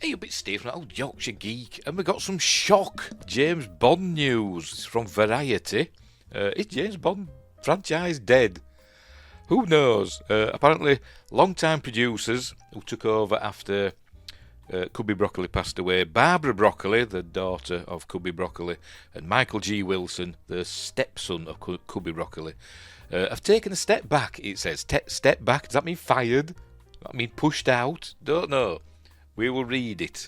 Hey, a bit Steve from old Yorkshire Geek, and we got some shock James Bond news from Variety. Is James Bond franchise dead? Who knows? Apparently, long-time producers who took over after Cubby Broccoli passed away, Barbara Broccoli, the daughter of Cubby Broccoli, and Michael G. Wilson, the stepson of Cubby Broccoli, have taken a step back, it says. Step back, does that mean fired? Does that mean pushed out? Don't know. We will read it.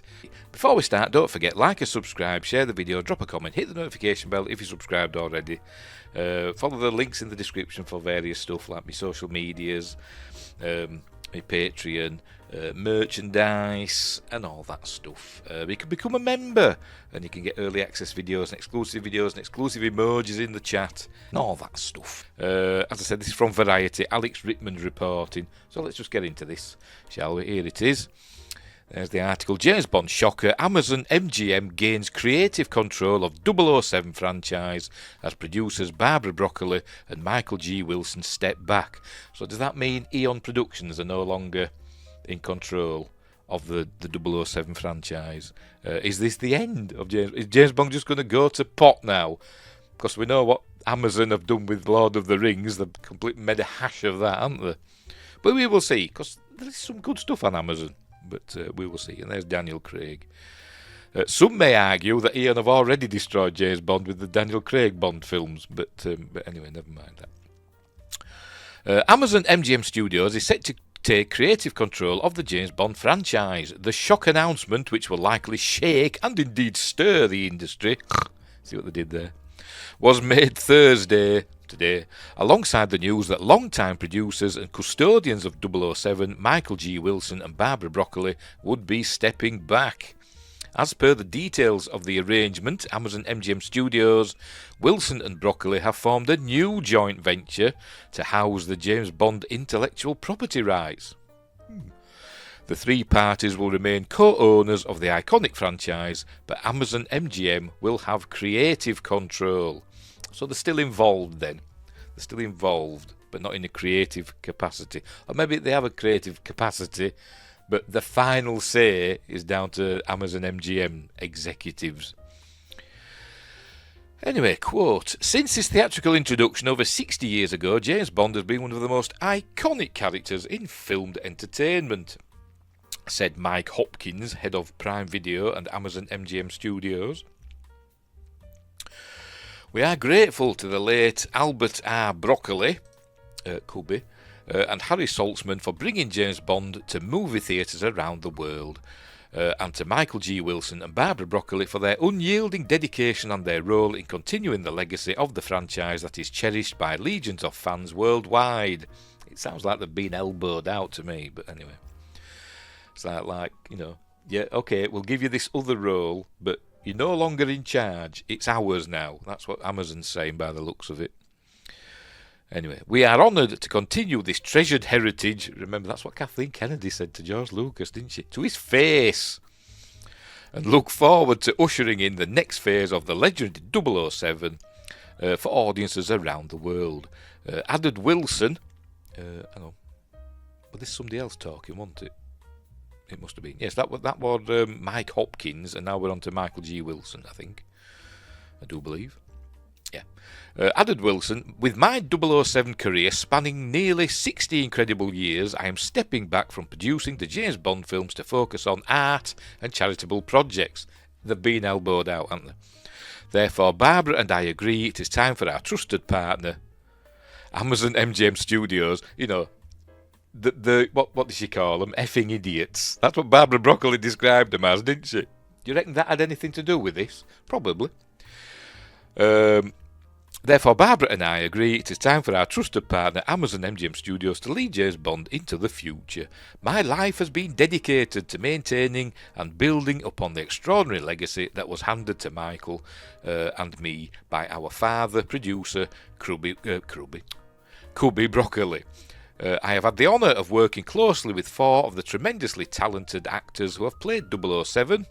Before we start, don't forget, like and subscribe, share the video, drop a comment, hit the notification bell if you're subscribed already. Follow the links in the description for various stuff like my social medias, my Patreon, merchandise, and all that stuff. You can become a member, and you can get early access videos and exclusive emojis in the chat, and all that stuff. As I said, this is from Variety, Alex Rittman's reporting. So let's just get into this, shall we? Here it is. There's the article. James Bond shocker. Amazon MGM gains creative control of 007 franchise as producers Barbara Broccoli and Michael G. Wilson step back. So does that mean EON Productions are no longer in control of the 007 franchise? Is this the end of James? Is James Bond just going to go to pot now? Because we know what Amazon have done with Lord of the Rings. They've completely made a hash of that, haven't they? But we will see, because there's some good stuff on Amazon. But we will see. And there's Daniel Craig. Some may argue that Eon have already destroyed James Bond with the Daniel Craig Bond films. But anyway, never mind that. Amazon MGM Studios is set to take creative control of the James Bond franchise. The shock announcement, which will likely shake and indeed stir the industry, see what they did there, was made Thursday, today, alongside the news that long-time producers and custodians of 007, Michael G. Wilson and Barbara Broccoli, would be stepping back. As per the details of the arrangement, Amazon MGM Studios, Wilson and Broccoli have formed a new joint venture to house the James Bond intellectual property rights. The three parties will remain co-owners of the iconic franchise, but Amazon MGM will have creative control. So they're still involved then. They're still involved, but not in a creative capacity. Or maybe they have a creative capacity, but the final say is down to Amazon MGM executives. Anyway, quote, since his theatrical introduction over 60 years ago, James Bond has been one of the most iconic characters in filmed entertainment, said Mike Hopkins, head of Prime Video and Amazon MGM Studios. We are grateful to the late Albert R. Broccoli, Cubby, and Harry Saltzman for bringing James Bond to movie theatres around the world, and to Michael G. Wilson and Barbara Broccoli for their unyielding dedication and their role in continuing the legacy of the franchise that is cherished by legions of fans worldwide. It sounds like they've been elbowed out to me, but anyway. It's like, you know, yeah, okay, we'll give you this other role, but you're no longer in charge. It's ours now. That's what Amazon's saying by the looks of it. Anyway, we are honoured to continue this treasured heritage. Remember, that's what Kathleen Kennedy said to George Lucas, didn't she? To his face. And look forward to ushering in the next phase of the legendary 007 for audiences around the world. Added Wilson. Hang on. Well, this is somebody else talking, wasn't it? It must have been. Yes, that was Mike Hopkins, and now we're on to Michael G. Wilson, I think. I do believe. Yeah. Added Wilson, with my 007 career spanning nearly 60 incredible years, I am stepping back from producing the James Bond films to focus on art and charitable projects. They've been elbowed out, haven't they? Therefore, Barbara and I agree it is time for our trusted partner, Amazon MGM Studios, you know, what did she call them? Effing idiots. That's what Barbara Broccoli described them as, didn't she? Do you reckon that had anything to do with this? Probably. Therefore, Barbara and I agree it is time for our trusted partner, Amazon MGM Studios, to lead James Bond into the future. My life has been dedicated to maintaining and building upon the extraordinary legacy that was handed to Michael and me by our father, producer, Cubby Broccoli. I have had the honour of working closely with four of the tremendously talented actors who have played 007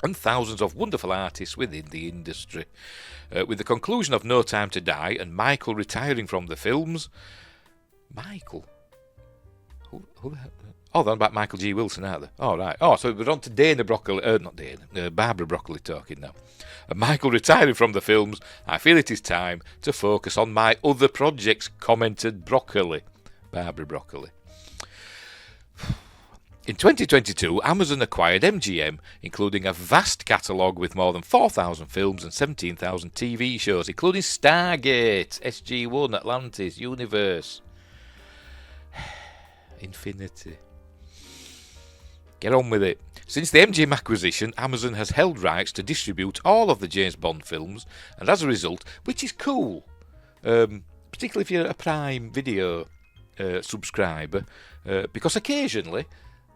and thousands of wonderful artists within the industry. With the conclusion of No Time to Die and Michael retiring from the films... Michael? Who the hell? Oh, they're about Michael G. Wilson, aren't they? Oh, right. Oh, so we're on to Dana Broccoli. Not Dana. Barbara Broccoli talking now. And Michael retiring from the films. I feel it is time to focus on my other projects, commented Broccoli. Barbara Broccoli. In 2022, Amazon acquired MGM, including a vast catalogue with more than 4,000 films and 17,000 TV shows, including Stargate, SG-1, Atlantis, Universe, Infinity. Get on with it. Since the MGM acquisition, Amazon has held rights to distribute all of the James Bond films, and as a result, which is cool, particularly if you're a Prime Video subscriber, because occasionally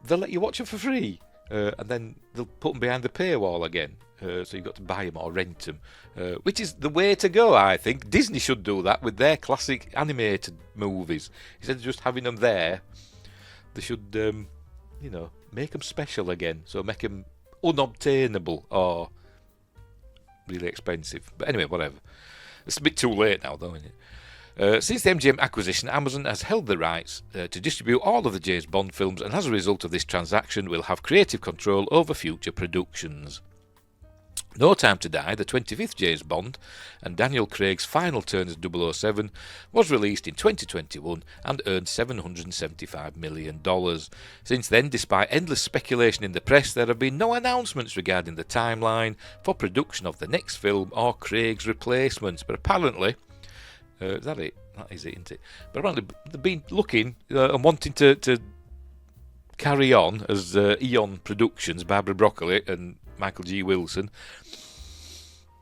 they'll let you watch them for free, and then they'll put them behind the paywall again, so you've got to buy them or rent them, which is the way to go, I think. Disney should do that with their classic animated movies. Instead of just having them there, they should, make them special again, so make them unobtainable or really expensive. But anyway, whatever. It's a bit too late now, though, isn't it? Since the MGM acquisition, Amazon has held the rights to distribute all of the James Bond films, and as a result of this transaction, will have creative control over future productions. No Time to Die, the 25th James Bond, and Daniel Craig's final turn as 007, was released in 2021 and earned $775 million. Since then, despite endless speculation in the press, there have been no announcements regarding the timeline for production of the next film or Craig's replacements, but apparently... is that it? That is it, isn't it? But apparently they've been looking and wanting to carry on as EON Productions, Barbara Broccoli and Michael G. Wilson.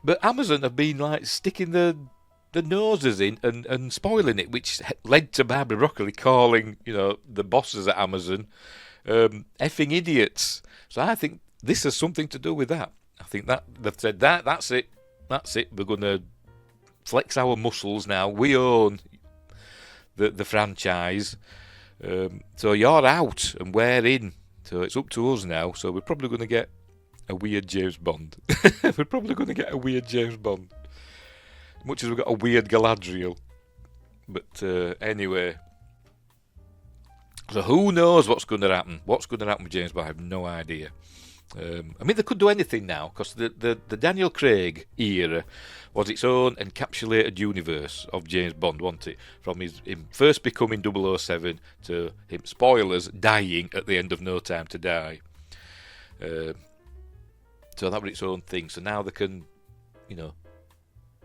But Amazon have been like sticking the noses in and spoiling it, which led to Barbara Broccoli calling, the bosses at Amazon effing idiots. So I think this has something to do with that. I think that they've said that's it. We're going to flex our muscles now. We own the franchise. So you're out and we're in. So it's up to us now. So we're probably going to get a weird James Bond. Much as we've got a weird Galadriel. But anyway. So who knows what's going to happen? What's going to happen with James Bond? I have no idea. They could do anything now, because the Daniel Craig era was its own encapsulated universe of James Bond, wasn't it? From him first becoming 007 to him, spoilers, dying at the end of No Time to Die. So that was its own thing. So now they can,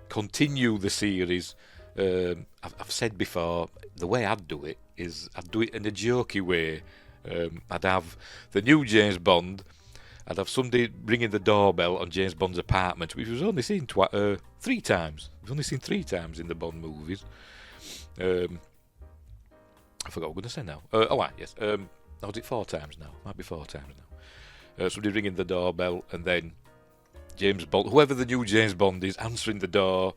continue the series. I've said before, the way I'd do it is I'd do it in a jokey way. I'd have the new James Bond. I'd have somebody ringing the doorbell on James Bond's apartment, which was only seen 3 times. We've only seen 3 times in the Bond movies. I forgot what I'm going to say now. Yes. Was it 4 times now? Might be 4 times now. Somebody ringing the doorbell, and then James Bond, whoever the new James Bond is, answering the door,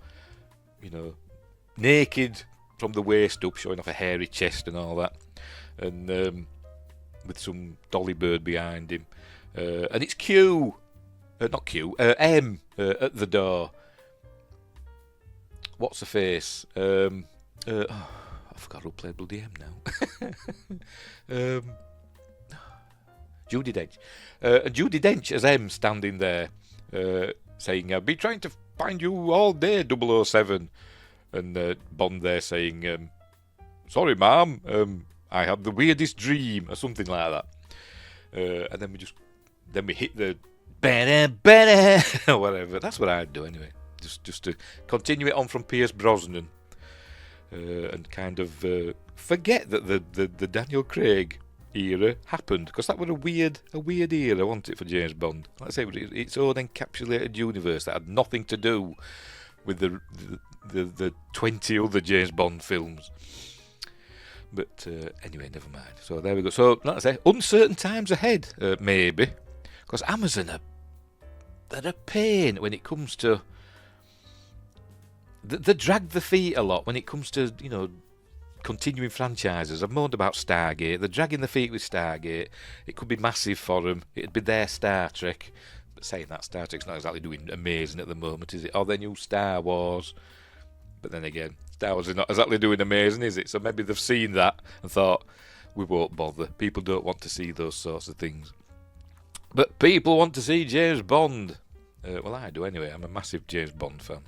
naked from the waist up, showing off a hairy chest and all that, and with some dolly bird behind him. And it's M at the door. What's the face? I forgot who played bloody M now. Judi Dench. Judi Dench as M standing there, saying, "I've been trying to find you all day, 007." And Bond there saying, "Sorry, ma'am, I had the weirdest dream," or something like that. And then we hit the better, whatever. That's what I'd do anyway. Just to continue it on from Pierce Brosnan, and kind of forget that the Daniel Craig era happened, because that was a weird era, wasn't it, for James Bond? Like I say, it was its own encapsulated universe that had nothing to do with the 20 other James Bond films. But anyway, never mind. So there we go. So, like I say, uncertain times ahead, maybe. Because Amazon they're a pain when it comes to... They drag the feet a lot when it comes to, continuing franchises. I've moaned about Stargate. They're dragging the feet with Stargate. It could be massive for them. It'd be their Star Trek. But saying that, Star Trek's not exactly doing amazing at the moment, is it? Or their new Star Wars. But then again, Star Wars is not exactly doing amazing, is it? So maybe they've seen that and thought, we won't bother. People don't want to see those sorts of things. But people want to see James Bond. Well, I do anyway. I'm a massive James Bond fan.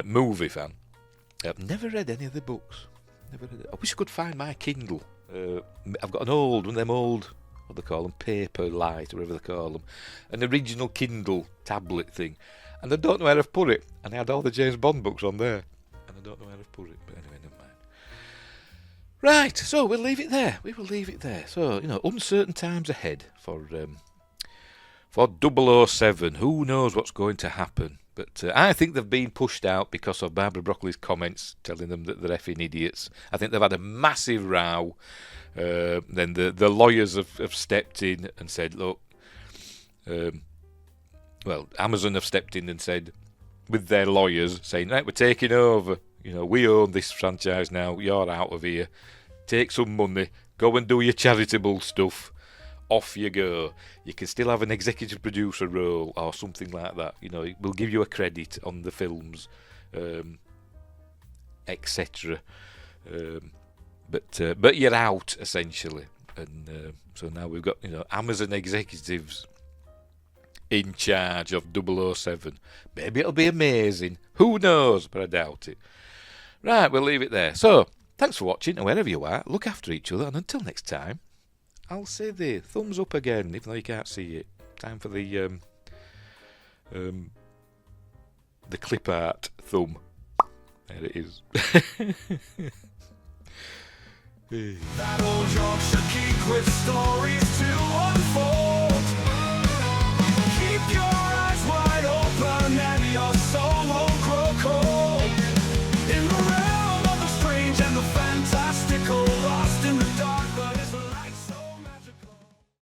Movie fan. I've never read any of the books. Never read it. I wish I could find my Kindle. I've got one of them old, what they call them, paper light, or whatever they call them, an original Kindle tablet thing, and I don't know where I've put it. And I had all the James Bond books on there, and I don't know where I've put it. But anyway, never mind. Right, so we'll leave it there. We will leave it there. So, uncertain times ahead for 007. Who knows what's going to happen? But I think they've been pushed out because of Barbara Broccoli's comments telling them that they're effing idiots. I think they've had a massive row. Then the lawyers have stepped in and said, look, Amazon have stepped in and said, with their lawyers, saying, right, we're taking over. We own this franchise now. You're out of here. Take some money. Go and do your charitable stuff. Off you go. You can still have an executive producer role or something like that. We'll give you a credit on the films, etc. But you're out essentially, and so now we've got Amazon executives in charge of 007. Maybe it'll be amazing. Who knows? But I doubt it. Right, we'll leave it there. So thanks for watching, and wherever you are, look after each other, and until next time. I'll say the thumbs up again, even though you can't see it. Time for the clip art thumb. There it is. That old Yorkshire geek with stories to